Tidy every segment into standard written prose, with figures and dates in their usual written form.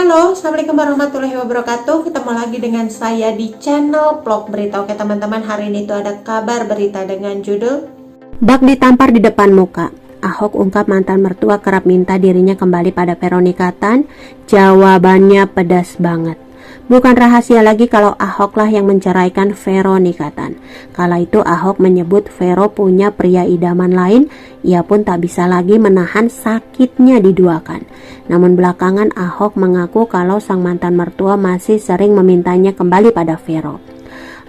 Halo, Assalamualaikum warahmatullahi wabarakatuh. Ketemu lagi dengan saya di channel vlog berita. Oke teman-teman, hari ini tuh ada kabar berita dengan judul Bak ditampar di depan muka. Ahok ungkap mantan mertua kerap minta dirinya kembali pada Veronica Tan. Jawabannya pedas banget. Bukan rahasia lagi kalau Ahoklah yang menceraikan Veronica Tan. Kala itu Ahok menyebut Vero punya pria idaman lain. Ia pun tak bisa lagi menahan sakitnya diduakan. Namun belakangan Ahok mengaku kalau sang mantan mertua masih sering memintanya kembali pada Vero.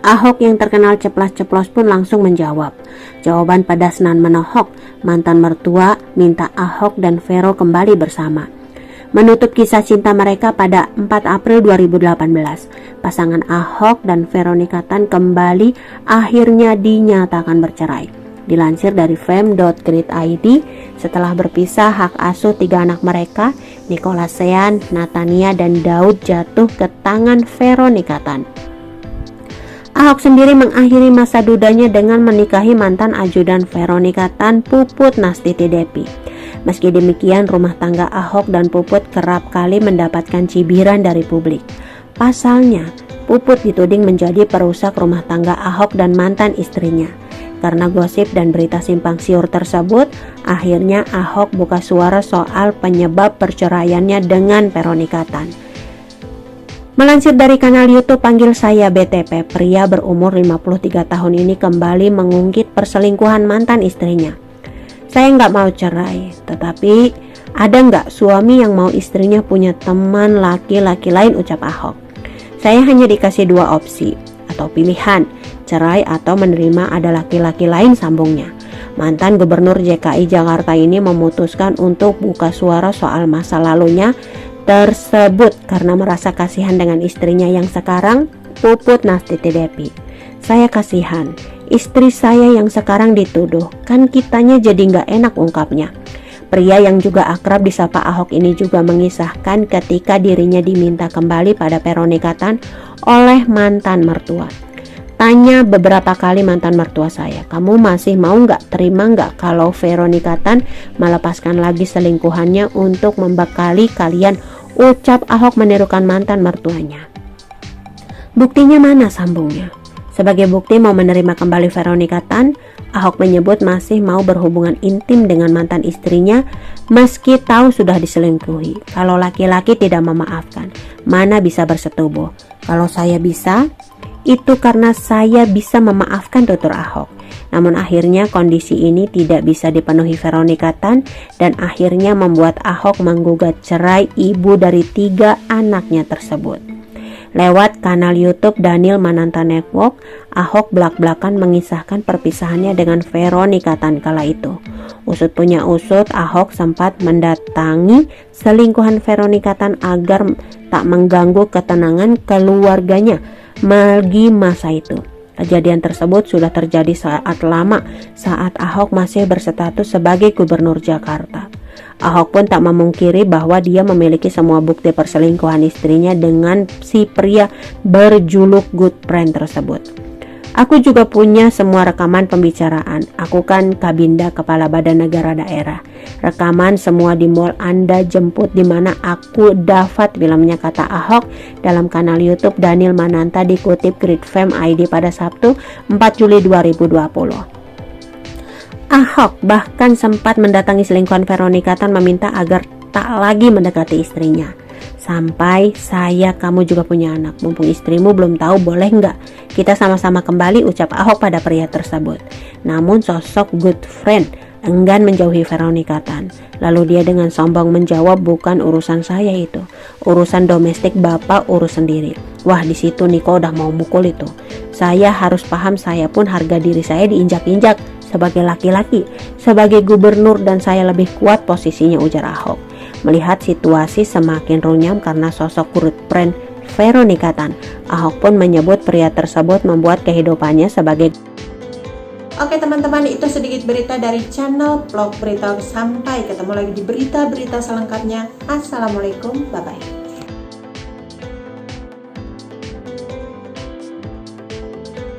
Ahok yang terkenal ceplas-ceplos pun langsung menjawab. Jawaban pedas nan menohok. Mantan mertua minta Ahok dan Vero kembali bersama. Menutup kisah cinta mereka pada 4 April 2018, pasangan Ahok dan Veronica Tan kembali akhirnya dinyatakan bercerai. Dilansir dari fame.grid.id, setelah berpisah hak asuh 3 anak mereka, Nicholas Sean, Natania, dan Daud jatuh ke tangan Veronica Tan. Ahok sendiri mengakhiri masa dudanya dengan menikahi mantan ajudan Veronica Tan, Puput Nastiti Depi. Meski demikian, rumah tangga Ahok dan Puput kerap kali mendapatkan cibiran dari publik. Pasalnya, Puput dituding menjadi perusak rumah tangga Ahok dan mantan istrinya. Karena gosip dan berita simpang siur tersebut, akhirnya Ahok buka suara soal penyebab perceraiannya dengan Veronica Tan. Melansir dari kanal YouTube Panggil Saya BTP, pria berumur 53 tahun ini kembali mengungkit perselingkuhan mantan istrinya. Saya nggak mau cerai, tetapi ada nggak suami yang mau istrinya punya teman laki-laki lain, ucap Ahok. Saya hanya dikasih 2 opsi atau pilihan, cerai atau menerima ada laki-laki lain, sambungnya. Mantan Gubernur DKI Jakarta ini memutuskan untuk buka suara soal masa lalunya tersebut karena merasa kasihan dengan istrinya yang sekarang, Puput Nastiti Depi. Saya kasihan, istri saya yang sekarang dituduh, kan kitanya jadi nggak enak, ungkapnya. Pria yang juga akrab disapa Ahok ini juga mengisahkan ketika dirinya diminta kembali pada Veronica Tan oleh mantan mertua. Tanya beberapa kali mantan mertua saya, kamu masih mau nggak, terima nggak kalau Veronica Tan melepaskan lagi selingkuhannya untuk membekali kalian, ucap Ahok menirukan mantan mertuanya. Buktinya mana, sambungnya. Sebagai bukti mau menerima kembali Veronica Tan, Ahok menyebut masih mau berhubungan intim dengan mantan istrinya meski tahu sudah diselingkuhi. Kalau laki-laki tidak memaafkan, mana bisa bersetubuh. Kalau saya bisa, itu karena saya bisa memaafkan, tutur Ahok. Namun akhirnya kondisi ini tidak bisa dipenuhi Veronica Tan dan akhirnya membuat Ahok menggugat cerai ibu dari 3 anaknya tersebut. Lewat kanal YouTube Daniel Mananta Network, Ahok belak-belakan mengisahkan perpisahannya dengan Veronica Tan kala itu. Usut punya usut, Ahok sempat mendatangi selingkuhan Veronica Tan agar tak mengganggu ketenangan keluarganya bagi masa itu. Kejadian tersebut sudah terjadi saat lama, saat Ahok masih berstatus sebagai Gubernur Jakarta. Ahok pun tak memungkiri bahwa dia memiliki semua bukti perselingkuhan istrinya dengan si pria berjuluk Good Friend tersebut. Aku juga punya semua rekaman pembicaraan. Aku kan Kabinda, Kepala Badan Negara Daerah. Rekaman semua di mall Anda jemput di mana aku dapat filmnya, kata Ahok dalam kanal YouTube Daniel Mananta dikutip Grid Fame ID pada Sabtu 4 Juli 2020. Ahok bahkan sempat mendatangi selingkuhan Veronica Tan meminta agar tak lagi mendekati istrinya. Sampai, saya, kamu juga punya anak, mumpung istrimu belum tahu, boleh nggak kita sama-sama kembali, ucap Ahok pada pria tersebut. Namun sosok Good Friend enggan menjauhi Veronica Tan. Lalu dia dengan sombong menjawab, bukan urusan saya itu, urusan domestik bapak urus sendiri. Wah, di situ Niko udah mau mukul itu. Saya harus paham, saya pun harga diri saya diinjak-injak sebagai laki-laki, sebagai gubernur, dan saya lebih kuat posisinya, ujar Ahok. Melihat situasi semakin runyam karena sosok Good Friend Veronica Tan, Ahok pun menyebut pria tersebut membuat kehidupannya sebagai. Oke teman-teman, itu sedikit berita dari channel vlog berita. Sampai ketemu lagi di berita-berita selengkapnya. Assalamualaikum, bye-bye.